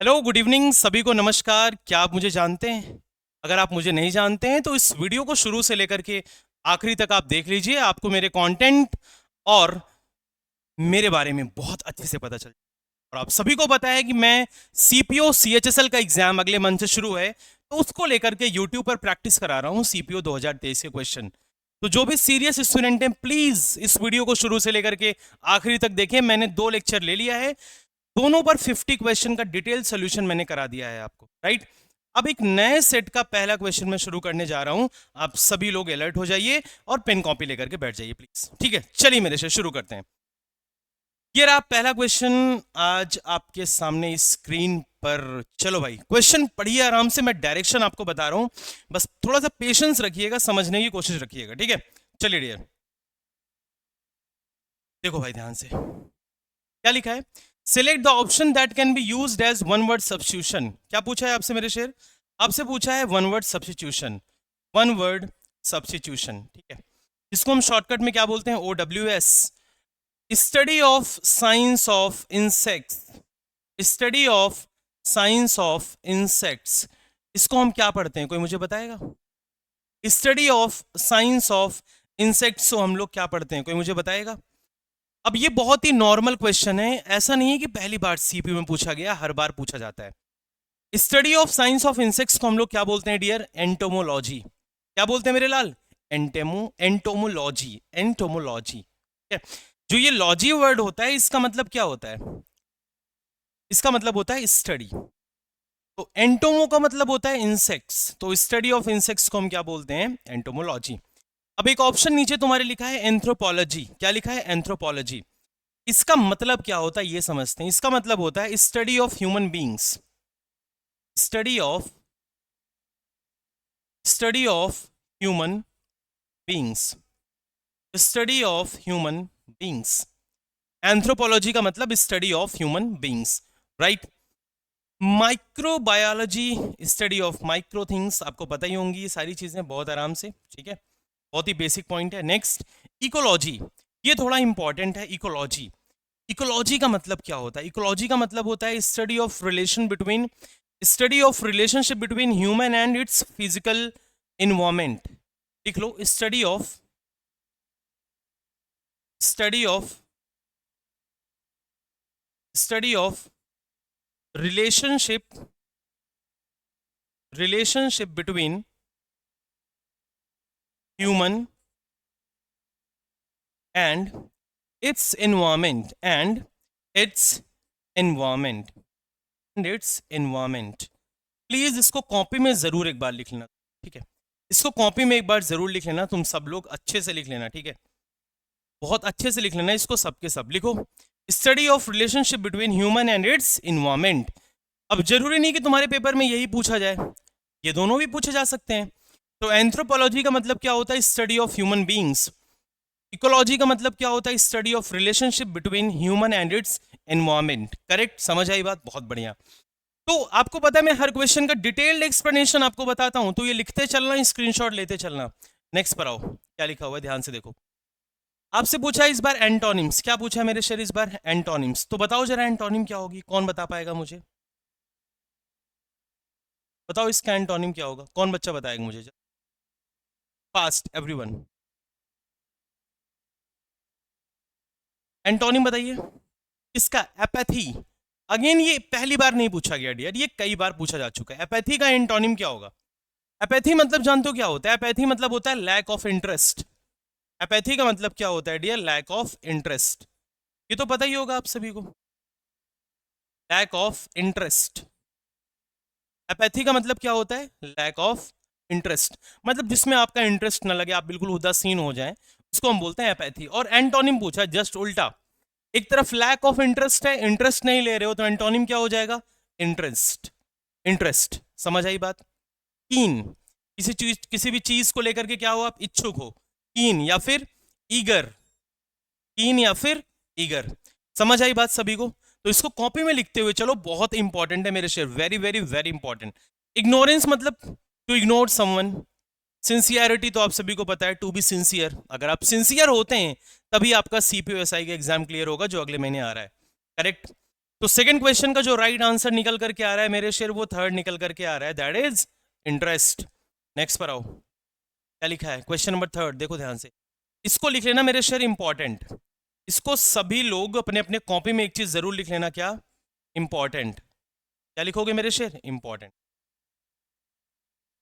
Hello, good evening सभी को। नमस्कार। क्या आप मुझे जानते हैं? अगर आप मुझे नहीं जानते हैं तो इस वीडियो को शुरू से लेकर के आखिरी तक आप देख लीजिए। आपको मेरे कंटेंट और मेरे बारे में बहुत अच्छे से पता चल। और आप सभी को पता है कि मैं सीपीओ सीएचएसएल का एग्जाम अगले मंथ से शुरू है, तो उसको लेकर के यूट्यूब पर प्रैक्टिस करा रहा हूँ सीपीओ 2023 के क्वेश्चन। तो जो भी सीरियस स्टूडेंट हैं, प्लीज इस वीडियो को शुरू से लेकर के आखिरी तक देखें। मैंने 2 लेक्चर ले लिया है, दोनों पर 50 क्वेश्चन का डिटेल सोल्यूशन मैंने करा दिया है आपको, राइट। अब एक नए सेट का पहला क्वेश्चन मैं शुरू करने जा रहा हूं। आप सभी लोग अलर्ट हो जाइए और पेन कॉपी लेकर के बैठ जाइए प्लीज। ठीक है, चलिए मेरे से शुरू करते हैं। ये रहा पहला क्वेश्चन आज आपके सामने स्क्रीन पर। चलो भाई, क्वेश्चन पढ़िए आराम से। मैं डायरेक्शन आपको बता रहा हूं, बस थोड़ा सा पेशेंस रखिएगा, समझने की कोशिश रखिएगा। ठीक है, चलिए डियर, देखो भाई ध्यान से क्या लिखा है। Select the option that can be used as one word substitution. क्या पूछा है आपसे मेरे शेर? आपसे पूछा है one word substitution. One word substitution, ठीक है। इसको हम शॉर्टकट में क्या बोलते हैं? OWS। Study of science of insects. Study of science of insects, इसको हम क्या पढ़ते हैं? कोई मुझे बताएगा? Study of science of insects को हम लोग क्या पढ़ते हैं? कोई मुझे बताएगा? अब ये बहुत ही नॉर्मल क्वेश्चन है, ऐसा नहीं है कि पहली बार सीपीयू में पूछा गया, हर बार पूछा जाता है। Study of science of insects को हम लोग क्या बोलते हैं डियर? एंटोमोलॉजी। क्या बोलते हैं मेरे लाल? Entomology, entomology. जो ये लॉजी वर्ड होता है, इसका मतलब क्या होता है? इसका मतलब होता है स्टडी। तो एंटोमो का मतलब होता है इंसेक्ट्स, तो स्टडी ऑफ इंसेक्ट्स को हम क्या बोलते हैं? एंटोमोलॉजी। अब एक ऑप्शन नीचे तुम्हारे लिखा है एंथ्रोपोलॉजी। क्या लिखा है? एंथ्रोपोलॉजी। इसका मतलब क्या होता है ये समझते हैं। इसका मतलब होता है study of human beings. Study of human beings. Study of human beings. Anthropology का मतलब study of human beings, right. Microbiology, study of micro things. आपको पता ही होंगी ये सारी चीजें बहुत आराम से, ठीक है। बहुत ही बेसिक पॉइंट है। Next, ecology. ये थोड़ा इंपॉर्टेंट है। इकोलॉजी, इकोलॉजी का मतलब क्या होता है? इकोलॉजी का मतलब होता है study of relationship between human and its physical environment. लिख लो, study of study of relationship between human and its environment its environment please इसको कॉपी में जरूर एक बार लिख लेना, ठीक है। इसको कॉपी में एक बार जरूर लिख लेना, तुम सब लोग अच्छे से लिख लेना, ठीक है। बहुत अच्छे से लिख लेना इसको, सबके सब लिखो। Study of relationship between human and its environment. अब जरूरी नहीं कि तुम्हारे पेपर में यही पूछा जाए, ये दोनों भी पूछे जा सकते हैं। तो एंथ्रोपोलॉजी का मतलब क्या होता है? Study of human beings. Ecology का मतलब क्या होता है? Study of relationship between human and its environment. Correct, समझ आई बात? बहुत बढ़िया। तो आपको पता है मैं हर क्वेश्चन का डिटेल्ड एक्सप्लेनेशन आपको बताता हूं, तो ये लिखते चलना, स्क्रीनशॉट लेते चलना। नेक्स्ट पर आओ, क्या लिखा हुआ है ध्यान से देखो। आपसे पूछा है इस बार एंटोनिम्स। क्या पूछा है मेरे शेर इस बार? एंटोनिम्स। तो बताओ जरा एंटोनिम क्या होगी, कौन बता पाएगा मुझे? बताओ इसका एंटोनिम क्या होगा, कौन बच्चा बताएगा मुझे? फास्ट एवरीवन, एंटोनिम बताइए इसका। एपैथी। अगेन ये पहली बार नहीं पूछा गया डियर, ये कई बार पूछा जा चुका है। एपैथी का एंटोनिम क्या होगा? एपैथी मतलब जानते हो क्या होता है? एपैथी मतलब होता है लैक ऑफ इंटरेस्ट। एपैथी का मतलब क्या होता है डियर? Lack of interest. ये तो पता ही होगा आप सभी को, लैक ऑफ इंटरेस्ट। एपैथी का मतलब क्या होता है? लैक ऑफ इंटरेस्ट, मतलब जिसमें आपका इंटरेस्ट ना लगे, आप बिल्कुल उदासीन हो जाएं, उसको हम बोलते हैं एपैथी। और एंटोनिम पूछा जस्ट उल्टा। एक तरफ लैक ऑफ इंटरेस्ट है, इंटरेस्ट नहीं ले रहे हो, तो एंटोनिम क्या हो जाएगा? इंटरेस्ट। इंटरेस्ट, समझ आई बात? कीन, किसी भी चीज को लेकर के क्या हो आप? इच्छुक हो। कीन या फिर ईगर, कीन या फिर ईगर। समझ आई बात सभी को? तो इसको कॉपी में लिखते हुए चलो, बहुत इंपॉर्टेंट है मेरे शेर, very very very important. Ignorance मतलब टू इग्नोर समवन। सिंसियरिटी तो आप सभी को पता है, टू बी सिंसियर। अगर आप सिंसियर होते हैं तभी आपका सीपीओ एसआई का एग्जाम क्लियर होगा जो अगले महीने आ रहा है, करेक्ट। तो सेकंड क्वेश्चन का जो राइट आंसर निकल करके आ रहा है मेरे शेर, वो थर्ड निकल करके आ रहा है, दैट इज इंटरेस्ट। नेक्स्ट पर आओ, क्या लिखा है क्वेश्चन नंबर थर्ड, देखो ध्यान से, इसको लिख लेना मेरे शेर इंपॉर्टेंट, इसको सभी लोग अपने अपने कॉपी में एक चीज जरूर लिख लेना, क्या इंपॉर्टेंट, क्या लिखोगे मेरे शेर, इंपॉर्टेंट।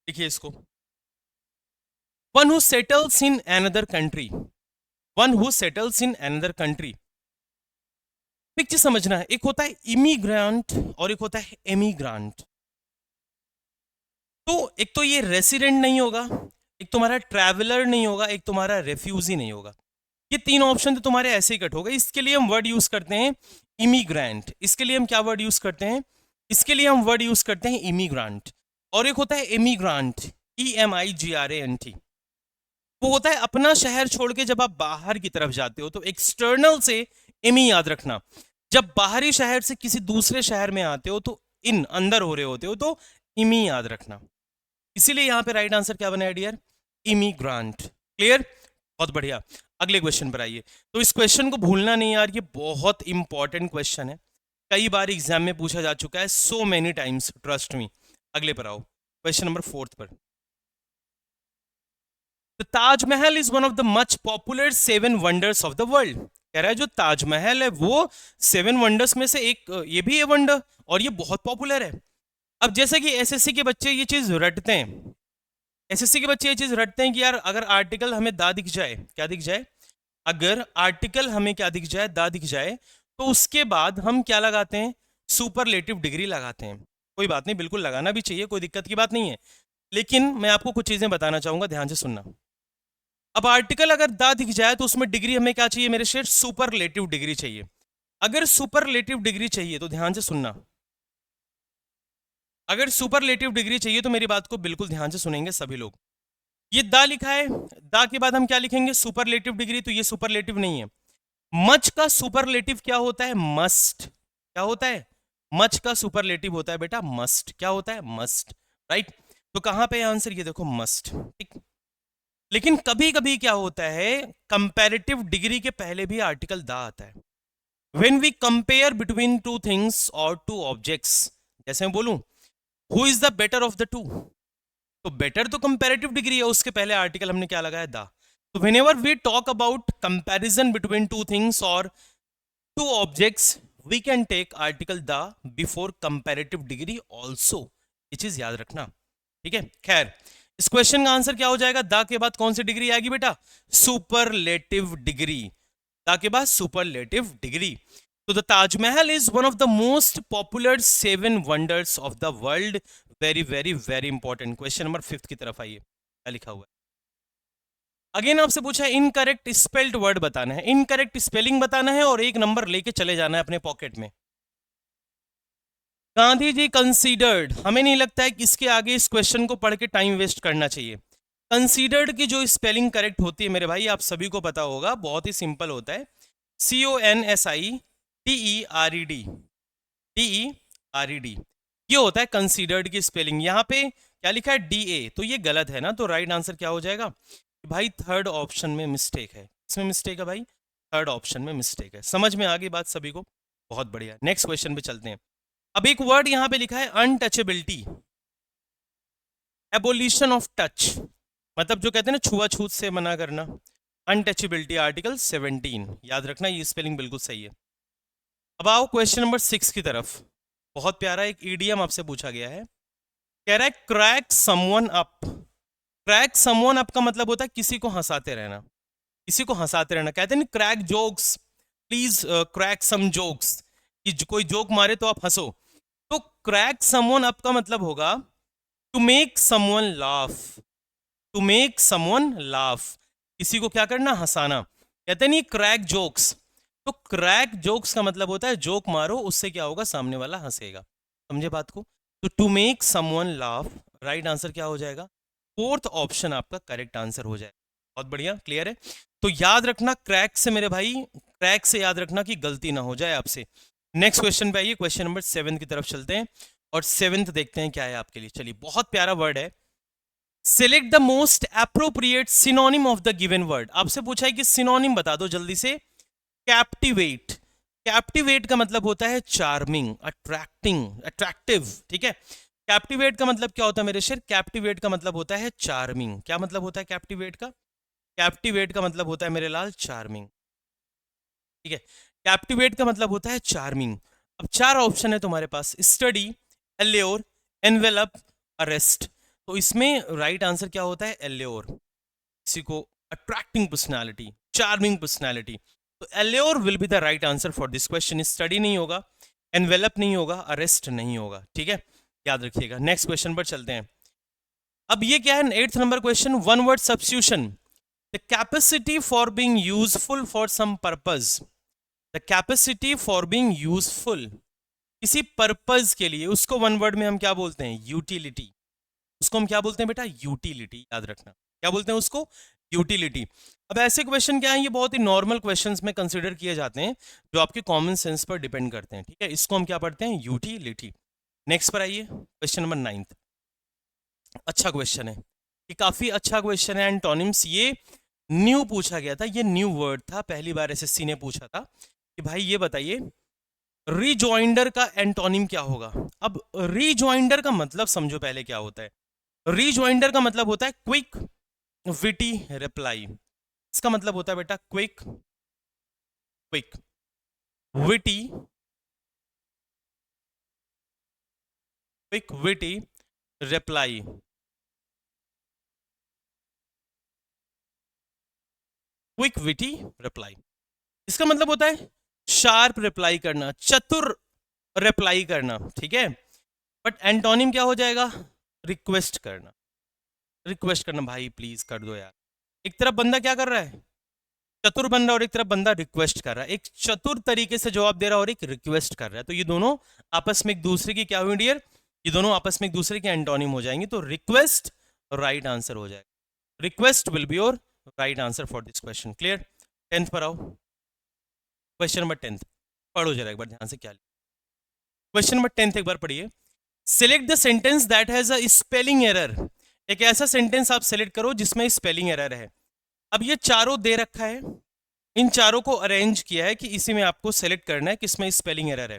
लिखिए इसको, one who settles in another country, one who settles in another country. एक चीज समझना है, एक होता है इमिग्रेंट और एक होता है एमिग्रांट। तो एक तो ये रेसिडेंट नहीं होगा, एक तुम्हारा ट्रैवलर नहीं होगा, एक तुम्हारा रेफ्यूजी नहीं होगा। ये तीन ऑप्शन तो तुम्हारे ऐसे ही कट हो गए। इसके लिए हम वर्ड यूज करते हैं इमिग्रेंट, इसके लिए हम क्या वर्ड यूज करते हैं, इसके लिए हम वर्ड यूज करते हैं इमिग्रांट। और एक होता है एमिग्रांट, EMIGRANT, वो होता है अपना शहर छोड़ के जब आप बाहर की तरफ जाते हो। तो एक्सटर्नल से एमी याद रखना, जब बाहरी शहर से किसी दूसरे शहर में आते हो तो इन अंदर हो रहे होते हो तो इमी याद रखना। इसीलिए यहां पे राइट आंसर क्या बना है डियर, इमिग्रांट। क्लियर, बहुत बढ़िया। अगले क्वेश्चन पर आइए। तो इस क्वेश्चन को भूलना नहीं यार, ये बहुत इंपॉर्टेंट क्वेश्चन है, कई बार एग्जाम में पूछा जा चुका है, so many times, trust me. अगले पर आओ, क्वेश्चन नंबर फोर्थ पर। The Taj Mahal is one of the much popular 7 wonders of the world। कह रहा है जो ताजमहल है वो 7 वंडर्स में से एक, ये भी है वंडर और ये बहुत पॉपुलर है। अब जैसे कि एसएससी के बच्चे ये चीज रटते हैं, एसएससी के बच्चे ये चीज रटते हैं कि यार अगर आर्टिकल हमें दा दिख जाए, क्या दिख जाए, अगर आर्टिकल हमें क्या दिख जाए, दा दिख जाए, तो उसके बाद हम क्या लगाते हैं, सुपरलेटिव डिग्री लगाते हैं। कोई बात नहीं, बिल्कुल लगाना भी चाहिए, कोई दिक्कत की बात नहीं है, लेकिन मैं आपको कुछ चीजें बताना चाहूंगा, ध्यान से सुनना। अब आर्टिकल अगर दा दिख जाए तो उसमें डिग्री हमें क्या चाहिए मेरे शेर, सुपरलेटिव डिग्री चाहिए। अगर सुपरलेटिव डिग्री चाहिए तो ध्यान से सुनना, अगर सुपरलेटिव डिग्री चाहिए तो मेरी बात को बिल्कुल ध्यान से सुनेंगे सभी लोग। ये दा लिखा है, दा के बाद हम क्या लिखेंगे, सुपरलेटिव डिग्री, तो ये सुपरलेटिव नहीं है। मच का सुपरलेटिव क्या होता है, मस्ट। क्या होता है, मच का सुपरलेटिव होता है बेटा मस्ट। क्या होता है, मस्ट, राइट। तो कहां पे आंसर, ये देखो मस्ट, ठीक। लेकिन कभी कभी क्या होता है, कंपैरेटिव डिग्री के पहले भी आर्टिकल दा आता है। When we compare between two things और टू ऑब्जेक्ट्स, जैसे मैं बोलूं who is the better of the two, तो बेटर तो कंपैरेटिव डिग्री है, उसके पहले आर्टिकल हमने क्या लगाया, दा। तो whenever we talk about comparison between two things और two objects, we can take article the before comparative degree also, ये चीज याद रखना, ठीक है। खैर, इस क्वेश्चन का आंसर क्या हो जाएगा, दा के बाद कौन सी डिग्री आएगी बेटा, सुपरलेटिव डिग्री, दा के बाद सुपरलेटिव डिग्री। तो the Taj Mahal is one of the most popular 7 wonders of the world. Very very very important. Question number 5 की तरफ आइए, क्या लिखा हुआ है। अगेन आपसे पूछा है इनकरेक्ट स्पेल्ड वर्ड बताना है, इनकरेक्ट स्पेलिंग बताना है और एक नंबर लेके चले जाना है अपने पॉकेट में। गांधी जी कंसीडर्ड, हमें नहीं लगता है कि इसके आगे इस क्वेश्चन को पढ़ के टाइम वेस्ट करना चाहिए। कंसीडर्ड की जो स्पेलिंग करेक्ट होती है मेरे भाई, आप सभी को पता होगा, बहुत ही सिंपल होता है, CONSIDERED, DERED, ये होता है कंसीडर्ड की स्पेलिंग। यहाँ पे क्या लिखा है, DA, तो ये गलत है ना, तो राइट आंसर क्या हो जाएगा भाई, थर्ड ऑप्शन में मिस्टेक है। इसमें मिस्टेक है भाई, थर्ड ऑप्शन में मिस्टेक है। समझ में आ गई बात सभी को, बहुत बढ़िया। नेक्स्ट क्वेश्चन पे चलते हैं। अब एक वर्ड यहां पे लिखा है अनटचेबिलिटी, एबोलिशन ऑफ टच, मतलब जो कहते हैं ना छुआछूत से मना करना, अनटचेबिलिटी आर्टिकल 17, याद रखना ये स्पेलिंग बिल्कुल सही है। अब आओ क्वेश्चन नंबर 6 की तरफ। बहुत प्यारा एक ईडीएम आपसे पूछा गया है, कह रहा है crack someone up. Crack someone up का मतलब होता है किसी को हंसाते रहना, किसी को हंसाते रहना। कहते हैं crack jokes, please crack some jokes, कि कोई जोक मारे तो आप हंसो। तो क्रैक समवन अप का मतलब होगा to make someone laugh, to make someone laugh, किसी को क्या करना, हंसाना। कहते नहीं क्रैक जोक्स, तो क्रैक जोक्स का मतलब होता है जोक मारो, उससे क्या होगा, सामने वाला हंसेगा। समझे बात को। तो to make someone laugh, right answer क्या हो जाएगा, फोर्थ ऑप्शन आपका करेक्ट आंसर हो जाएगा। बहुत बढ़िया, क्लियर है। तो याद रखना क्रैक से मेरे भाई, क्रैक से याद रखना कि गलती ना हो जाए आपसे। नेक्स्ट क्वेश्चन पे आइए, क्वेश्चन नंबर 7 की तरफ चलते हैं और 7th देखते हैं क्या है आपके लिए। चलिए, बहुत प्यारा वर्ड है, select the most appropriate synonym of the given word. आपसे पूछा है कि सिनोनिम बता दो जल्दी से। कैप्टिवेट, कैप्टिवेट का मतलब होता है चार्मिंग, अट्रैक्टिंग, अट्रैक्टिव, ठीक है। कैप्टिवेट का मतलब क्या होता है मेरे शेर? कैप्टिवेट का मतलब होता है चार्मिंग। क्या मतलब होता है कैप्टिवेट का? कैप्टिवेट का मतलब होता है मेरे लाल चार्मिंग, ठीक है। कैप्टिवेट का मतलब होता है चार्मिंग। अब चार ऑप्शन है तुम्हारे पास, स्टडी, एल्योर, एनवेलप, अरेस्ट। तो इसमें राइट आंसर क्या होता है? एल्योर। किसी को अट्रैक्टिंग पर्सनालिटी, चार्मिंग पर्सनालिटी, तो allure will be the right answer for this question. Study नहीं होगा, एनवेलप नहीं होगा, अरेस्ट नहीं होगा, ठीक है, याद रखिएगा। नेक्स्ट क्वेश्चन पर चलते हैं। अब ये क्या है? 8th number question, one word substitution. The capacity for being useful for some purpose. The capacity for being useful, किसी पर्पज के लिए, उसको वन वर्ड में हम क्या बोलते हैं? यूटिलिटी। उसको हम क्या बोलते हैं बेटा? यूटिलिटी, याद रखना। क्या बोलते हैं उसको? यूटिलिटी। अब ऐसे क्वेश्चन क्या है? ये बहुत ही नॉर्मल क्वेश्चंस में कंसीडर किए जाते हैं, जो आपके कॉमन सेंस पर डिपेंड करते हैं, ठीक है। इसको हम क्या पढ़ते हैं? यूटिलिटी। नेक्स्ट पर आइए, क्वेश्चन नंबर 9। अच्छा क्वेश्चन है ये, काफी अच्छा क्वेश्चन है। एंटोनिम्स, ये न्यू पूछा गया था, ये न्यू वर्ड था, पहली बार एसएससी ने पूछा था कि भाई ये बताइए रीजॉइंडर का एंटोनिम क्या होगा। अब रीजॉइंडर का मतलब समझो पहले क्या होता है। रीजॉइंडर का मतलब होता है क्विक विटी रिप्लाई। इसका मतलब होता है बेटा quick, quick witty, quick witty reply. Quick witty reply, इसका मतलब होता है शार्प रिप्लाई करना, चतुर रिप्लाई करना, ठीक है। बट एंटोनिम क्या हो जाएगा? रिक्वेस्ट करना। रिक्वेस्ट करना, भाई प्लीज कर दो यार। एक तरफ बंदा क्या कर रहा है? चतुर बन रहा है, और एक तरफ बंदा रिक्वेस्ट कर रहा है। एक चतुर तरीके से जवाब दे रहा है और एक रिक्वेस्ट कर रहा है, तो ये दोनों आपस में एक दूसरे की क्या हुई डियर? ये दोनों आपस में एक दूसरे के एंटोनिम हो जाएंगे, तो रिक्वेस्ट राइट आंसर हो जाएगा। Request will be your right answer for this question. Clear? 10th पर आओ, क्वेश्चन नंबर 10th पढ़ो जरा एक बार ध्यान से क्या लिखा। क्वेश्चन नंबर 10th एक बार पढ़िए। Select the sentence that has a spelling error. एक ऐसा सेंटेंस आप सेलेक्ट करो जिसमें स्पेलिंग एरर है। अब ये चारों दे रखा है, इन चारों को अरेंज किया है कि इसी में आपको सेलेक्ट करना है किसमें स्पेलिंग एरर है।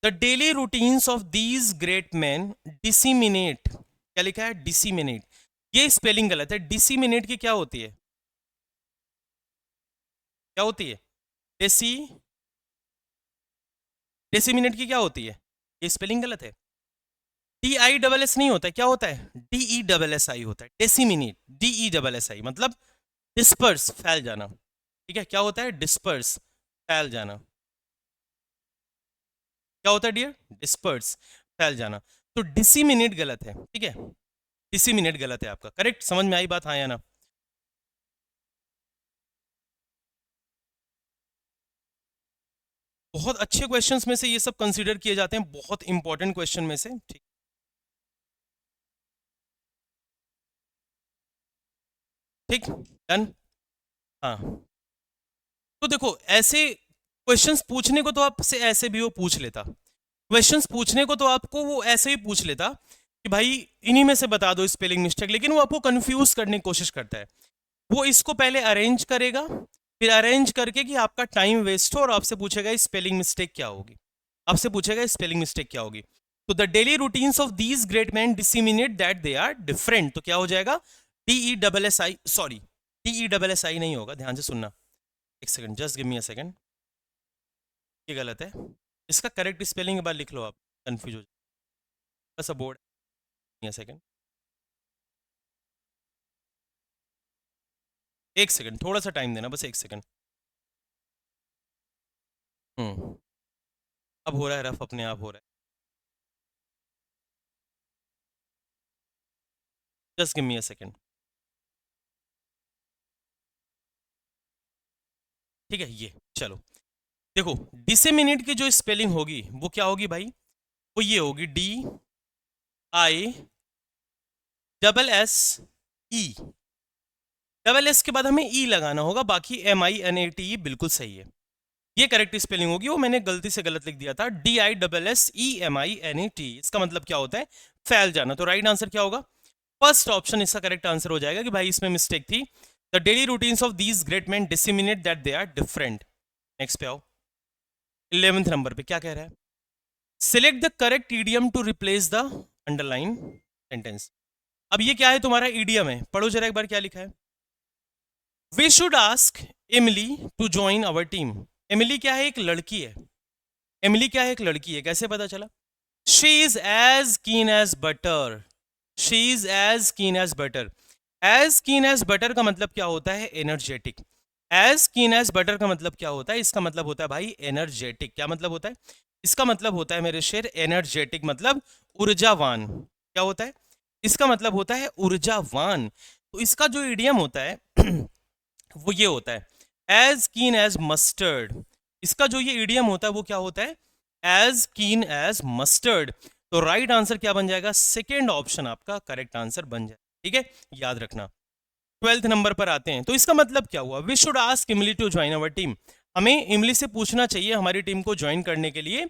The daily routines of these great man disseminate. क्या लिखा है? डिसिमिनेट। ये स्पेलिंग गलत है। डिसिमिनेट की क्या होती है? क्या होती है? डेसी, डेसिमिनेट की क्या होती है? ये स्पेलिंग गलत है। डी आई डबल एस नहीं होता है, क्या होता है? डीई डबल एस आई होता है। Disseminate, D E double S I मतलब डिस्पर्स, फैल जाना, ठीक है। क्या होता है? डिस्पर्स, फैल जाना। क्या होता है डियर? डिस्पर्स, फैल जाना। तो डिसिमिनेट गलत है, ठीक है। डिसिमिनेट गलत है आपका। करेक्ट? समझ में आई बात? हाँ या ना? बहुत अच्छे क्वेश्चंस में से ये सब कंसीडर किए जाते हैं, बहुत इंपॉर्टेंट क्वेश्चन में से, ठीक। ठीक, डन। हाँ, तो देखो ऐसे क्वेश्चंस पूछने को तो आपसे ऐसे भी वो पूछ लेता, क्वेश्चंस पूछने को तो आपको वो ऐसे ही पूछ लेता कि भाई इन्हीं में से बता दो स्पेलिंग मिस्टेक, लेकिन वो आपको कंफ्यूज करने की कोशिश करता है। वो इसको पहले अरेंज करेगा, फिर अरेंज करके कि आपका टाइम वेस्ट हो, और आपसे पूछेगा स्पेलिंग मिस्टेक क्या होगी। आपसे पूछेगा स्पेलिंग मिस्टेक क्या होगी। तो the daily routines of these great man disseminate that they are different, तो क्या हो जाएगा? D E double S I, sorry D E double S I नहीं होगा, ध्यान से सुनना। एक second, just give me a second, ये गलत है। इसका करेक्ट स्पेलिंग एक बार लिख लो, आप कंफ्यूज हो जाए। बस बोर्ड, सेकंड, एक सेकंड, थोड़ा सा टाइम देना, बस एक सेकंड। अब हो रहा है रफ, अपने आप हो रहा है। Just give me a second, ठीक है। ये चलो देखो, डिसेमिनेट की जो स्पेलिंग होगी वो क्या होगी भाई? वो ये होगी D I double S E. Double S के बाद हमें ई लगाना होगा, बाकी M I N A T E बिल्कुल सही है। ये करेक्ट स्पेलिंग होगी, वो मैंने गलती से गलत लिख दिया था। D I double S E M I N A T, इसका मतलब क्या होता है? फैल जाना। तो राइट आंसर क्या होगा? फर्स्ट ऑप्शन इसका करेक्ट आंसर हो जाएगा कि भाई इसमें मिस्टेक थी। The daily routines of these great man disseminate that they are different. Next पे आओ, 11th नंबर पे क्या कह रहा है? Select the correct idiom to replace the underline sentence. अब ये क्या है? तुम्हारा ईडियम है, पढ़ो जरा एक बार क्या लिखा है। We should ask Emily to join our team. Emily क्या है? एक लड़की है। एमिली क्या है? एक लड़की है। कैसे पता चला? She is as keen as butter. She is as keen as butter. As keen as butter का मतलब क्या होता है? Energetic. As keen as butter का मतलब क्या होता है? इसका मतलब होता है भाई एनर्जेटिक। क्या मतलब होता है? इसका मतलब होता है मेरे शेर एनर्जेटिक, मतलब ऊर्जावान। क्या होता है? इसका मतलब होता है ऊर्जावान। तो इसका जो इडियम होता है वो ये होता है एज कीन एज मस्टर्ड। इसका जो ये इडियम होता है वो क्या होता है? As keen as mustard. तो राइट आंसर क्या बन जाएगा? सेकेंड ऑप्शन आपका करेक्ट आंसर बन जाएगा। ठीक है, याद रखना। 12th नंबर पर आते हैं। तो इसका मतलब क्या हुआ? वी शुड आस्क इमली टू ज्वाइन अवर टीम। हमें इमली से पूछना चाहिए हमारी टीम को ज्वाइन करने के लिए।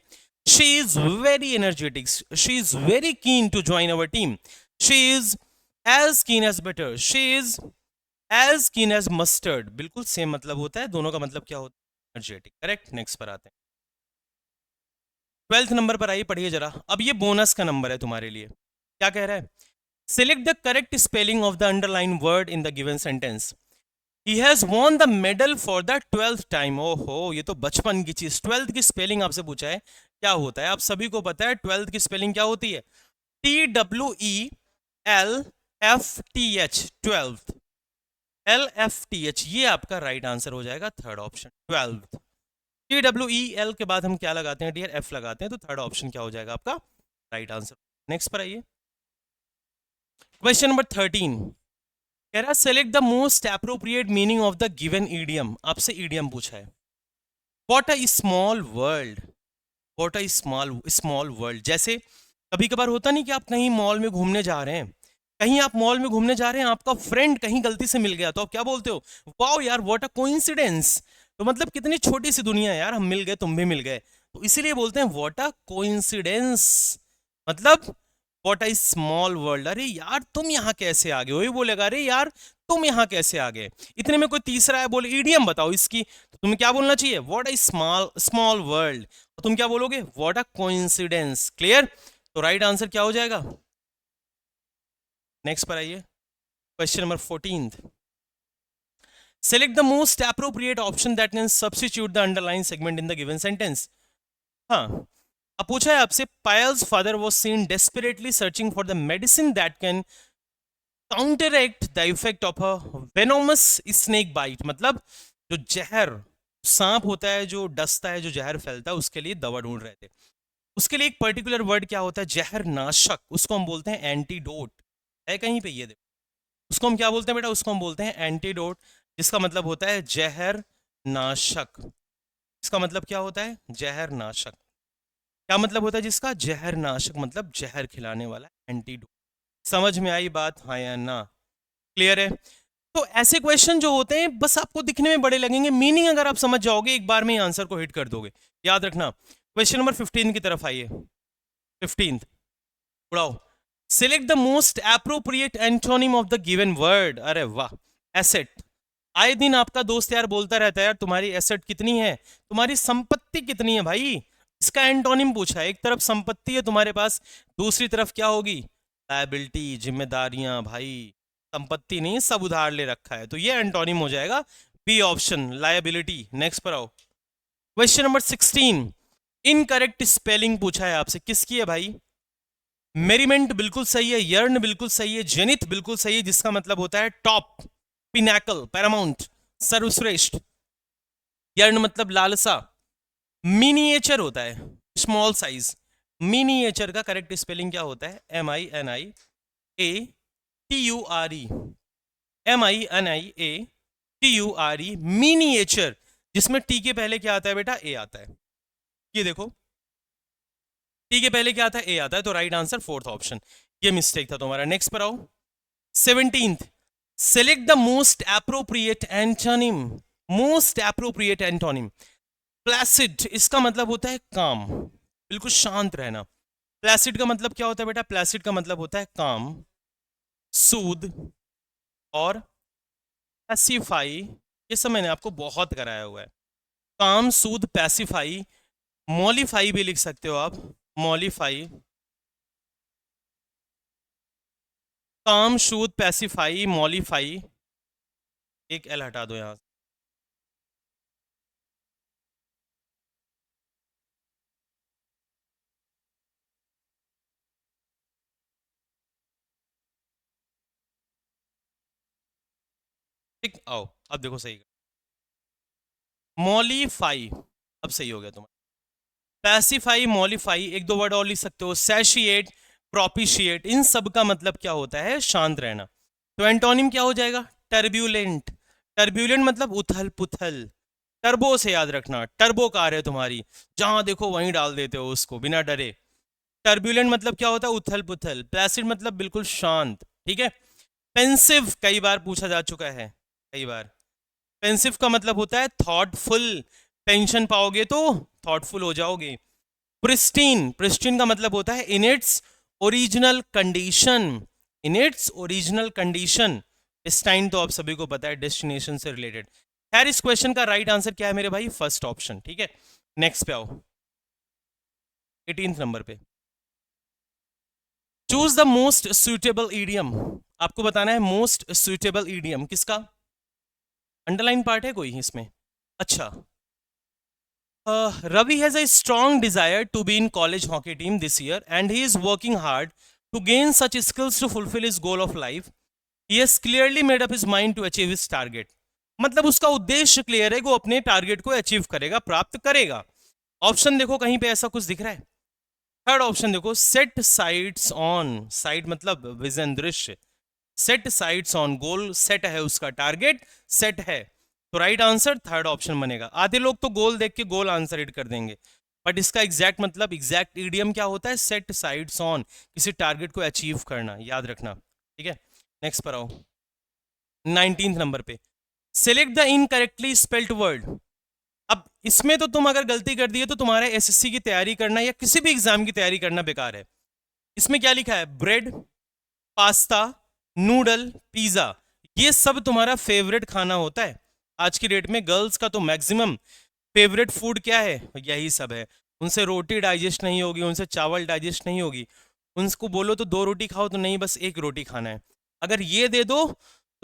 She is very energetic, she is very keen to join our team. She is as keen as butter, she is as keen as mustard. बिल्कुल सेम मतलब होता है, दोनों का मतलब क्या होता है? एनर्जेटिक। करेक्ट। नेक्स्ट पर आते हैं। 12th नंबर पर आइए, पढ़िए जरा। अब ये बोनस का नंबर है तुम्हारे लिए। क्या कह रहा है? Select the correct spelling of the underlined word in the given sentence. He has won the medal for the 12th time. ओहो, ये तो बचपन की चीज। 12th की स्पेलिंग आपसे पूछा है, क्या होता है? आप सभी को पता है 12th की स्पेलिंग क्या होती है? TWELFTH। 12th, LFTH, ये आपका राइट आंसर हो जाएगा। Third option 12th। TWEL के बाद हम क्या लगाते हैं डियर? F लगाते हैं। तो थर्ड ऑप्शन क्या हो जाएगा आपका? Right answer. नेक्स्ट पर आइए। क्वेश्चन नंबर 13 कह रहा select the most appropriate meaning of the given idiom. आपसे ईडियम पूछा है। What a small world. What a small small world. जैसे कभी कभार होता नहीं कि आप कहीं मॉल में घूमने जा रहे हैं, कहीं आप मॉल में घूमने जा रहे हैं, आपका फ्रेंड कहीं गलती से मिल गया, तो आप क्या बोलते हो? वाओ यार, व्हाट अ कोइंसिडेंस। तो मतलब कितनी छोटी सी दुनिया है यार, हम मिल गए, तुम भी मिल गए। तो इसीलिए बोलते हैं व्हाट अ कोइंसिडेंस। मतलब व्हाट अ स्मॉल वर्ल्ड। अरे यार तुम यहाँ कैसे आ गए? वही बोलेगा अरे यार तुम यहाँ कैसे आ गए। इतने में कोई तीसरा है, बोले ईडियम बताओ इसकी, तो तुम्हें क्या बोलना चाहिए? What a small small world. तुम क्या बोलोगे? What a coincidence. क्लियर? तो राइट आंसर क्या हो जाएगा? नेक्स्ट पर आइए। Question number 14। Select the most appropriate option that can substitute the underline segment in the given sentence. हाँ, अब पूछा है आपसे Payal's father was seen desperately searching for the medicine that can counteract the effect of a venomous snake bite. मतलब जो जहर सांप होता है जो डसता है, जो जहर फैलता है, उसके लिए दवा ढूंढ रहे थे। उसके लिए एक पर्टिकुलर वर्ड क्या होता है? जहर नाशक। उसको हम बोलते हैं एंटीडोट। है कहीं पे? ये देखो, उसको हम क्या बोलते हैं बेटा? उसको हम बोलते हैं एंटीडोट, जिसका मतलब होता है जहर नाशक। इसका मतलब क्या होता है? जहर नाशक। क्या मतलब होता है जिसका? जहर नाशक, मतलब जहर खिलाने वाला, एंटीडोट। समझ में आई बात? हाँ या ना? क्लियर है? तो ऐसे क्वेश्चन जो होते हैं बस आपको दिखने में बड़े लगेंगे, मीनिंग अगर आप समझ जाओगे एक बार में ही आंसर को हिट कर दोगे। याद रखना। क्वेश्चन नंबर 15 की तरफ आइए। 15th, उड़ाओ। Select the most appropriate antonym of the given word. अरे वाह, एसेट। आए दिन आपका दोस्त यार बोलता रहता है यार तुम्हारी एसेट कितनी है, तुम्हारी संपत्ति कितनी है भाई। इसका एंटोनिम पूछा है। एक तरफ संपत्ति है तुम्हारे पास, दूसरी तरफ क्या होगी? लायबिलिटी, जिम्मेदारियां भाई। संपत्ति नहीं, सब उधार ले रखा है। तो ये एंटोनिम हो जाएगा बी ऑप्शन, लायबिलिटी। नेक्स्ट पर आओ। Question number 16। इनकरेक्ट स्पेलिंग पूछा है आपसे, किसकी है भाई? मेरीमेंट बिल्कुल सही है, यर्न बिल्कुल सही है, जेनिथ बिल्कुल सही है, जिसका मतलब होता है टॉप, पिनाकल, पैरामाउंट, सर्वश्रेष्ठ। यर्न मतलब लालसा। मिनिएचर होता है स्मॉल साइज। मिनिएचर का करेक्ट स्पेलिंग क्या होता है? MINIATURE। MINIATURE, मिनिएचर, जिसमें टी के पहले क्या आता है बेटा? ए आता है। ये देखो, टी के पहले क्या आता है? ए आता है। तो राइट आंसर फोर्थ ऑप्शन। ये मिस्टेक था तुम्हारा। नेक्स्ट पर आओ। 17th, select the most appropriate antonym. Most appropriate antonym. Placid, इसका मतलब होता है काम, बिल्कुल शांत रहना। प्लेसिड का मतलब क्या होता है बेटा? प्लेसिड का मतलब होता है काम, सूद और पैसिफाई। ये सब मैंने आपको बहुत कराया हुआ है। काम, सूद, पैसिफाई, मॉलिफाई भी लिख सकते हो आप, मॉलिफाई, काम, शूद, पैसिफाई, मॉलिफाई, एक एल हटा दो यहाँ से। ठीक, आओ अब देखो सही, मॉलिफाई, अब सही हो गया तुम्हारा। पैसिफाई, मॉलिफाई, एक दो वर्ड और लिख सकते हो, सैशिएट, प्रोपिशिएट, इन सब का मतलब क्या होता है? शांत रहना। तो एंटोनिम क्या हो जाएगा? टर्ब्यूलेंट। टर्ब्यूलेंट मतलब उथल पुथल। टर्बो से याद रखना, टर्बो कार है तुम्हारी, जहां देखो वहीं डाल देते हो उसको बिना डरे। टर्ब्यूलेंट मतलब क्या होता है? उथल पुथल। प्लेसिड मतलब बिल्कुल शांत, ठीक है। पेंसिव कई बार पूछा जा चुका है, कई बार। पेंसिव का मतलब होता है थॉटफुल, पेंशन पाओगे तो थॉटफुल हो जाओगे। प्रिस्टीन, प्रिस्टीन का मतलब होता है in its original condition, in its original condition. स्टाइन तो आप सभी को पता है, डेस्टिनेशन से रिलेटेड। खैर इस क्वेश्चन का राइट आंसर क्या है मेरे भाई? फर्स्ट ऑप्शन, ठीक है। नेक्स्ट पे आओ, 18th नंबर पे। Choose the most suitable idiom. आपको बताना है मोस्ट सुटेबल ईडियम किसका। अंडरलाइन पार्ट है कोई इसमें? अच्छा, Ravi has a strong desire to be in college hockey team this year and he is working hard to gain such skills to fulfill his goal of life. He has clearly made up his mind to achieve his target. मतलब उसका उद्देश्य clear है कि वो अपने target को achieve करेगा, प्राप्त करेगा। ऑप्शन देखो कहीं पे ऐसा कुछ दिख रहा है? थर्ड ऑप्शन देखो, सेट साइट्स ऑन, साइट मतलब विजन, दृश्य। Set sites on, goal set है उसका, टारगेट सेट है। तो राइट आंसर थर्ड ऑप्शन बनेगा। आधे लोग तो गोल देख के गोल आंसर हिट कर देंगे, बट इसका एग्जैक्ट मतलब, एग्जैक्ट ईडियम क्या होता है? सेट साइट्स ऑन, किसी टारगेट को अचीव करना, याद रखना, ठीक है। नेक्स्ट पर आओ, 19th नंबर पे। Select the incorrectly spelled word. अब इसमें तो तुम अगर गलती कर दी है तो तुम्हारे एसएससी की तैयारी करना या किसी भी एग्जाम की तैयारी करना बेकार है। इसमें क्या लिखा है? ब्रेड, पास्ता, नूडल, पिज्जा, ये सब तुम्हारा फेवरेट खाना होता है। आज की डेट में गर्ल्स का तो मैक्सिमम फेवरेट फूड क्या है? यही सब है। उनसे रोटी डाइजेस्ट नहीं होगी, उनसे चावल डाइजेस्ट नहीं होगी। उनको बोलो तो दो रोटी खाओ, तो नहीं, बस एक रोटी खाना है। अगर ये दे दो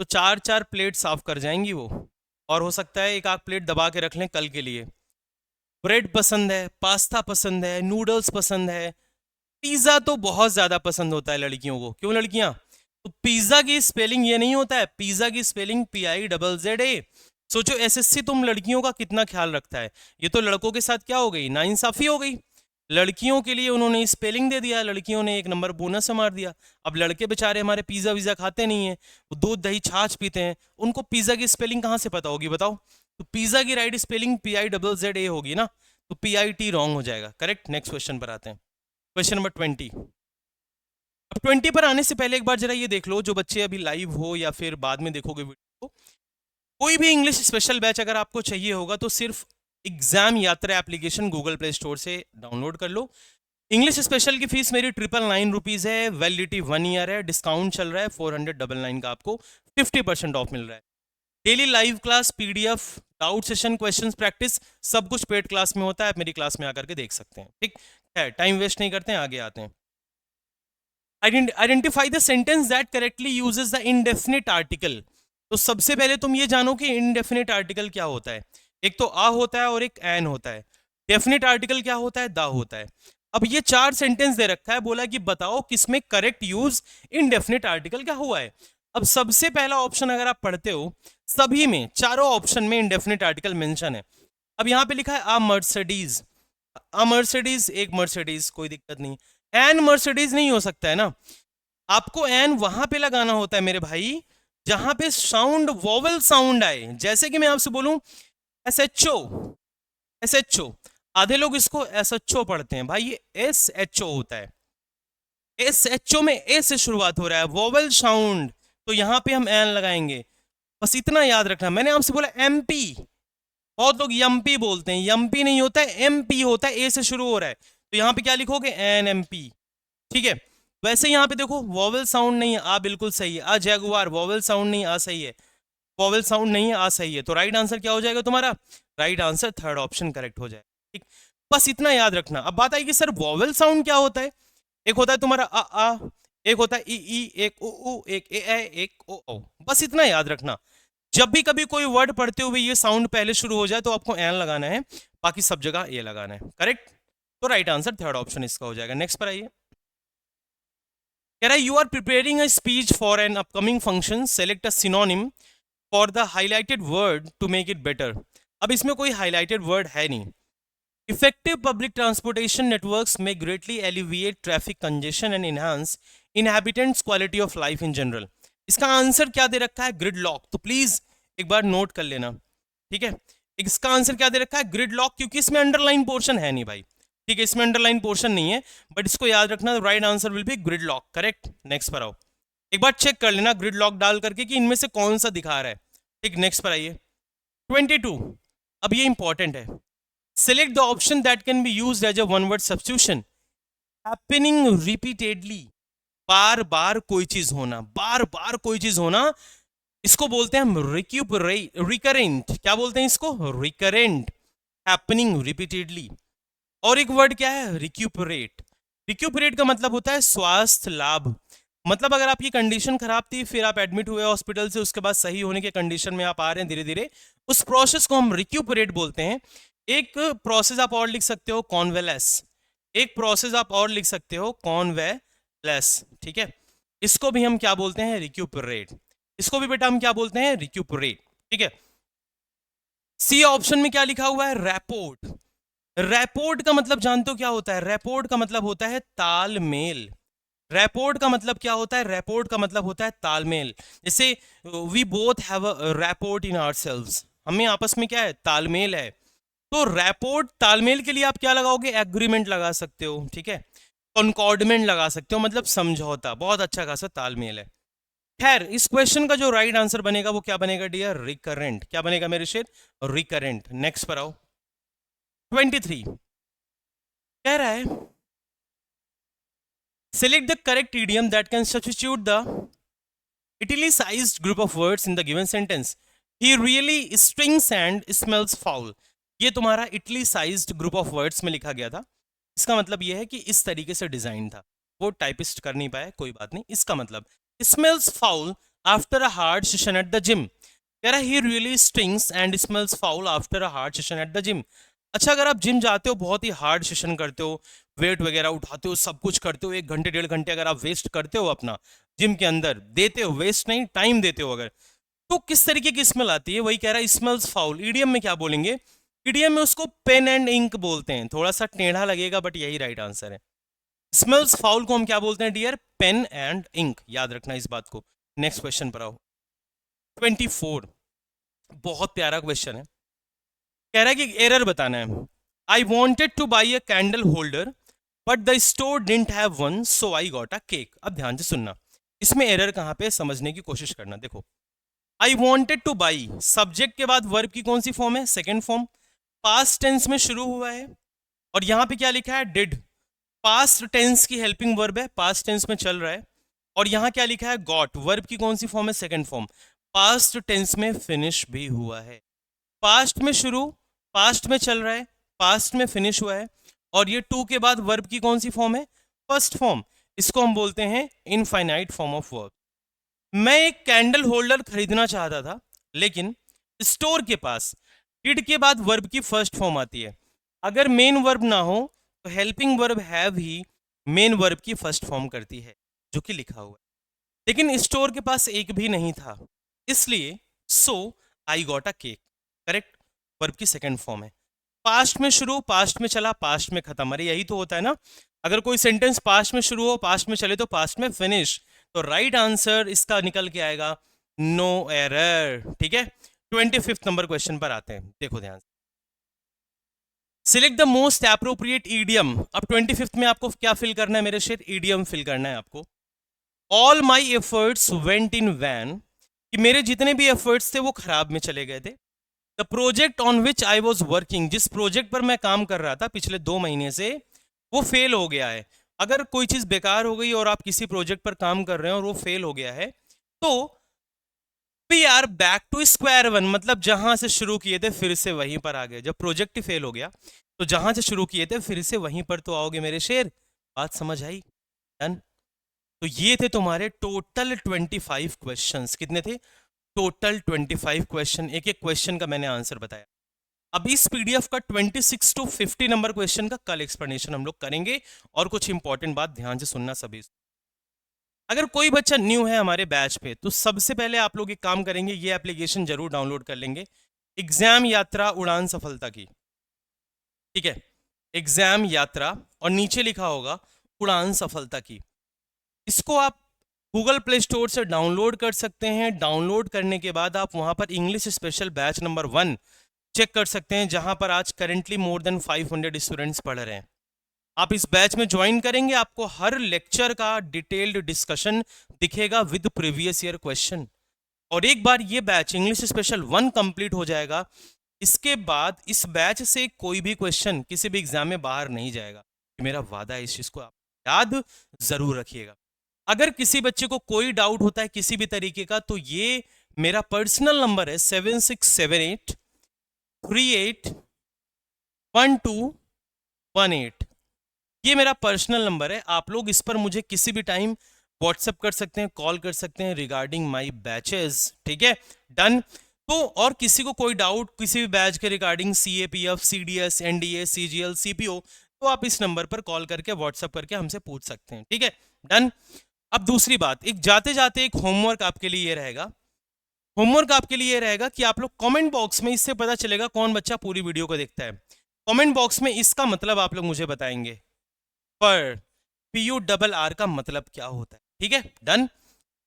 तो चार चार प्लेट साफ कर जाएंगी वो, और हो सकता है एक आध प्लेट दबा के रख लें कल के लिए। ब्रेड पसंद है, पास्ता पसंद है, नूडल्स पसंद है, पिज्जा तो बहुत ज्यादा पसंद होता है लड़कियों को। क्यों लड़कियां? तो पिज्जा की स्पेलिंग ये नहीं होता है, पिज्जा की स्पेलिंग PIZZA। सोचो एसएससी तुम लड़कियों का कितना ख्याल रखता है। ये तो लड़कों के साथ क्या हो गई? नाइंसाफी हो गई। लड़कियों के लिए उन्होंने स्पेलिंग दे दिया, लड़कियों ने एक नंबर बोनस मार दिया। अब लड़के बेचारे हमारे पिज्जा विज्जा खाते नहीं है, वो दूध दही छाछ पीते हैं, उनको पिज्जा की स्पेलिंग कहाँ से पता होगी बताओ? तो पिज्जा की राइट स्पेलिंग PIZZA होगी ना, तो PIT रॉन्ग हो जाएगा, करेक्ट। नेक्स्ट क्वेश्चन पर आते हैं, क्वेश्चन नंबर 20। अब 20 पर आने से पहले एक बार जरा ये देख लो, जो बच्चे अभी लाइव हो या फिर बाद में देखोगे वीडियो को, कोई भी इंग्लिश स्पेशल बैच अगर आपको चाहिए होगा तो सिर्फ एग्जाम यात्रा एप्लीकेशन गूगल प्ले स्टोर से डाउनलोड कर लो। इंग्लिश स्पेशल की फीस मेरी 999 है, वैलिडिटी 1 ईयर है, डिस्काउंट चल रहा है 499 का, आपको 50% ऑफ मिल रहा है। Daily live class, PDF, doubt session, questions, practice, सब कुछ पेड क्लास में होता है, आप मेरी क्लास में आकर के देख सकते हैं, ठीक है। टाइम वेस्ट नहीं करते हैं, आगे आते हैं। Identify the sentence that correctly uses the indefinite article. तो सबसे पहले तुम ये जानो कि इनडेफिनिट आर्टिकल क्या होता है। एक तो आ होता है और एक एन होता है। डेफिनिट आर्टिकल क्या होता है? दा होता है। अब ये चार सेंटेंस दे रखा है, बोला कि बताओ किसमें करेक्ट यूज इनडेफिनिट आर्टिकल क्या हुआ है। अब सबसे पहला ऑप्शन अगर आप पढ़ते हो, सभी में चारों ऑप्शन में इनडेफिनिट आर्टिकल मेंशन है। अब यहां पे लिखा है अ मर्सिडीज, अ मर्सिडीज, एक मर्सिडीज, कोई दिक्कत नहीं। एन मर्सिडीज नहीं हो सकता है ना, आपको एन वहां पे लगाना होता है मेरे भाई जहां पे साउंड, वोवेल साउंड आए। जैसे कि मैं आपसे बोलूं SHO, SHO, आधे लोग इसको SHO पढ़ते हैं, भाई ये SHO होता है। SHO में ए से शुरुआत हो रहा है, वोवेल साउंड, तो यहां पे हम एन लगाएंगे। बस इतना याद रखना। मैंने आपसे बोला MP, बहुत लोग यम्पी बोलते हैं, यम्पी नहीं होता है, MP होता है, ए से शुरू हो रहा है, तो यहां पे क्या लिखोगे? NMP, ठीक है। वैसे यहां पे देखो वॉवेल साउंड नहीं है, आ बिल्कुल सही है। आ जैगुआर, वॉवेल साउंड नहीं, आ सही है। वॉवेल साउंड नहीं है, आ सही है। तो राइट आंसर क्या हो जाएगा तुम्हारा? Right answer third option correct हो जाएगा, ठीक। बस इतना याद रखना। अब बात आएगी सर वॉवेल साउंड क्या होता है। एक होता है तुम्हारा आ, एक होता है ई, एक उ, एक ए, एक ओ। बस इतना याद रखना। जब भी कभी कोई वर्ड पढ़ते हुए ये साउंड पहले शुरू हो जाए तो आपको एन लगाना है, बाकी सब जगह ए लगाना है। करेक्ट? तो राइट आंसर थर्ड ऑप्शन इसका हो जाएगा। नेक्स्ट पर आइए। कह रहा है you are preparing a speech for an upcoming function, select a synonym for the highlighted word to make it better. अब इसमें कोई हाईलाइटेड वर्ड है नहीं। Effective public transportation networks may greatly alleviate traffic congestion and enhance inhabitants' quality of life in general. इसका answer क्या दे रखा है? Grid lock. तो प्लीज एक बार नोट कर लेना, ठीक है। इसका आंसर क्या दे रखा है? ग्रिड लॉक, क्योंकि इसमें अंडरलाइन पोर्शन है नहीं भाई, ठीक है, इसमें अंडरलाइन पोर्शन नहीं है, बट इसको याद रखना, right answer will be grid lock. Correct? Next पर आओ, एक बार चेक कर लेना ग्रिड लॉक डाल करके कि इनमें से कौन सा दिखा रहा है। ठीक, नेक्स्ट पर आइए। 22, अब ये इंपॉर्टेंट है। Select the option that can be used as a one word substitution. Happening repeatedly. बार बार कोई चीज होना, बार बार कोई चीज होना, इसको बोलते हैं हम रिकरेंट। क्या बोलते हैं इसको? रिकरेंट। Happening repeatedly. और एक वर्ड क्या है? रिक्यूपरेट। रिक्यूपरेट का मतलब होता है स्वास्थ्य लाभ। मतलब अगर आपकी कंडीशन खराब थी, फिर आप एडमिट हुए हॉस्पिटल से, उसके बाद सही होने के कंडीशन में आप आ रहे हैं धीरे धीरे, उस प्रोसेस को हम रिक्यूपरेट बोलते हैं। एक प्रोसेस आप और लिख सकते हो कॉन्वेलेस। एक प्रोसेस आप और लिख सकते हो कॉन्वेलेस, ठीक है। इसको भी हम क्या बोलते हैं? रिक्यूपरेट। इसको भी बेटा हम क्या बोलते हैं? रिक्यूपरेट, ठीक है। सी ऑप्शन में क्या लिखा हुआ है? रैपोर्ट। रैपोर्ट का मतलब जानते हो क्या होता है? रैपोर्ट का मतलब होता है तालमेल। रैपोर्ट का मतलब क्या होता है? रैपोर्ट का मतलब होता है तालमेल। जैसे we both have a rapport in ourselves, हमें आपस में क्या है? तालमेल है। तो रैपोर्ट, तालमेल के लिए आप क्या लगाओगे? एग्रीमेंट लगा सकते हो, ठीक है, कॉन्कॉर्डमेंट लगा सकते हो, मतलब समझौता। बहुत अच्छा खासा तालमेल है। खैर, इस क्वेश्चन का जो राइट आंसर बनेगा वो क्या बनेगा डियर? रिकरेंट। क्या बनेगा मेरे शेर? रिकरेंट। नेक्स्ट पर आओ। 23 कह रहा है select the correct idiom that can substitute the italicized group of words in the given sentence. He really stinks and smells foul. ये तुम्हारा इटलीसाइज्ड ग्रुप ऑफ वर्ड्स में लिखा गया था। इसका मतलब ये है कि इस तरीके से डिजाइन था, वो टाइपिस्ट कर नहीं पाए, कोई बात नहीं। इसका मतलब smells foul after a hard session at the gym. कह रहा है he really stinks and smells foul after a hard session at the gym. अच्छा, अगर आप जिम जाते हो, बहुत ही हार्ड सेशन करते हो, वेट वगैरह उठाते हो, सब कुछ करते हो, 1 घंटे 1.5 घंटे अगर आप वेस्ट करते हो अपना जिम के अंदर, देते हो, वेस्ट नहीं टाइम देते हो अगर, तो किस तरीके की स्मेल आती है? वही कह रहा है स्मेल्स फाउल। ईडीएम में क्या बोलेंगे? ईडीएम में उसको पेन एंड इंक बोलते हैं। थोड़ा सा टेढ़ा लगेगा बट यही राइट आंसर है। स्मेल्स फाउल को हम क्या बोलते हैं डियर? Pen and ink. याद रखना इस बात को। नेक्स्ट क्वेश्चन पर आओ। 24 बहुत प्यारा क्वेश्चन है। कह रहा है कि एरर बताना है। I wanted two by a candle holder but the store didn't have one so I got a cake. अब ध्यान से सुनना, इसमें एरर कहां पे समझने की कोशिश करना। देखो, I wanted two by, subject के बाद वर्ब की कौन सी फॉर्म है? Second form. पास्ट टेंस में शुरू हुआ है, और यहां पे क्या लिखा है? डिड। पास्ट टेंस की हेल्पिंग वर्ब है, पास्ट टेंस में चल रहा है। और यहां क्या लिखा है? गॉट। वर्ब की कौन सी फॉर्म है? Second form. पास्ट टेंस में फिनिश भी हुआ है। पास्ट में शुरू, पास्ट में चल रहा है, पास्ट में फिनिश हुआ है, और ये टू के बाद वर्ब की कौन सी फॉर्म है? First form. इसको हम बोलते हैं इनफाइनाइट फॉर्म ऑफ वर्ब। मैं एक कैंडल होल्डर खरीदना चाहता था, लेकिन स्टोर के पास डिड के बाद वर्ब की फर्स्ट फॉर्म आती है। अगर मेन वर्ब ना हो तो helping verb have he main verb की फर्स्ट फॉर्म करती है, जो कि लिखा हुआ है। लेकिन स्टोर के पास एक भी नहीं था, इसलिए so I got a cake. Correct? Verb की सेकंड फॉर्म है। पास्ट में शुरू, पास्ट में चला, पास्ट में खत्म। अरे यही तो होता है ना, अगर कोई सेंटेंस पास्ट में शुरू हो, पास्ट में चले तो पास्ट में फिनिश। तो राइट आंसर इसका निकल के आएगा नो एरर। ठीक है, 25 नंबर क्वेश्चन पर आते हैं। देखो ध्यान से, select the most appropriate idiom. अब 25 में आपको क्या फिल करना है मेरे शेर? ईडियम फिल करना है आपको। All my efforts went in vain, कि मेरे जितने भी एफर्ट्स थे वो खराब में चले गए थे। The project on which I was working, जिस प्रोजेक्ट पर मैं काम कर रहा था पिछले 2 महीने से, वो फेल हो गया है। अगर कोई चीज बेकार हो गई और आप किसी प्रोजेक्ट पर काम कर रहे हो और वो फेल हो गया है, तो भी यार बैक टू स्क्वायर वन मतलब जहां से शुरू किए थे फिर से वहीं पर आ गए। जब प्रोजेक्ट ही फेल हो गया तो जहां से शुरू किए थे फिर से वहीं पर तो आओगे मेरे शेर। बात समझ आई? डन। तो ये थे तुम्हारे टोटल 25 क्वेश्चंस। कितने थे? Total 25 question. एक एक क्वेश्चन का मैंने आंसर बताया। अब इस पीडीएफ का 26 to 50 नंबर क्वेश्चन का कल एक्सप्लेनेशन हम लोग करेंगे। और कुछ इंपॉर्टेंट बात ध्यान से सुनना सभी। अगर कोई बच्चा न्यू है हमारे बैच पे तो सबसे पहले आप लोग एक काम करेंगे, ये एप्लीकेशन जरूर डाउनलोड कर लेंगे, एग्जाम यात्रा उड़ान सफलता की। ठीक है, एग्जाम यात्रा और नीचे लिखा होगा उड़ान सफलता की। इसको आप गूगल प्ले स्टोर से डाउनलोड कर सकते हैं। डाउनलोड करने के बाद आप वहां पर English special batch number 1 check कर सकते हैं, जहां पर आज करेंटली मोर देन 500 स्टूडेंट्स पढ़ रहे हैं। आप इस बैच में ज्वाइन करेंगे, आपको हर लेक्चर का डिटेल्ड डिस्कशन दिखेगा विद प्रीवियस ईयर क्वेश्चन। और एक बार ये बैच इंग्लिश स्पेशल 1 कंप्लीट हो जाएगा, इसके बाद इस बैच से कोई भी क्वेश्चन किसी भी एग्जाम में बाहर नहीं जाएगा। ये मेरा वादा है, इस चीज को आप याद जरूर रखिएगा। अगर किसी बच्चे को कोई डाउट होता है किसी भी तरीके का तो ये मेरा पर्सनल नंबर है 7678381218। ये मेरा पर्सनल नंबर है। आप लोग इस पर मुझे किसी भी टाइम व्हाट्सएप कर सकते हैं, कॉल कर सकते हैं रिगार्डिंग माय बैचेस। ठीक है, डन। तो और किसी को कोई डाउट किसी भी बैच के regarding CAPF, CDS, NDA, CGL, CPO, तो आप इस नंबर पर कॉल करके व्हाट्सएप करके हमसे पूछ सकते हैं। ठीक है, डन। अब दूसरी बात, एक जाते जाते एक होमवर्क आपके लिए ये रहेगा। होमवर्क आपके लिए ये रहेगा कि आप लोग कमेंट बॉक्स में, इससे पता चलेगा कौन बच्चा पूरी वीडियो को देखता है, कमेंट बॉक्स में इसका मतलब आप लोग मुझे बताएंगे। पर PURR का मतलब क्या होता है? ठीक है, डन।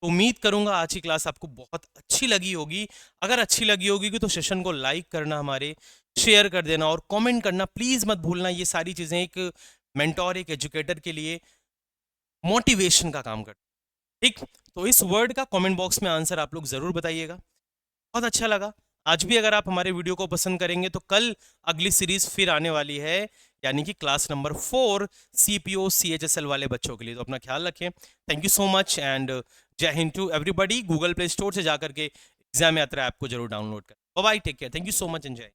उम्मीद करूंगा आज की क्लास आपको बहुत अच्छी लगी होगी। अगर अच्छी लगी होगी तो सेशन को लाइक करना, हमारे शेयर कर देना और कमेंट करना प्लीज मत भूलना। ये सारी चीजें एक मेंटोर, एक एजुकेटर के लिए मोटिवेशन का काम करती। ठीक, तो इस वर्ड का कमेंट बॉक्स में आंसर आप लोग जरूर बताइएगा। बहुत अच्छा लगा आज भी। अगर आप हमारे वीडियो को पसंद करेंगे तो कल अगली सीरीज फिर आने वाली है, यानी कि क्लास नंबर 4 CPO CHSL वाले बच्चों के लिए। तो अपना ख्याल रखें। Thank you so much and Jai Hind to everybody. Google Play Store से जाकर के एग्जाम यात्रा ऐप को जरूर डाउनलोड करें। Bye bye, take care, thank you so much and जय।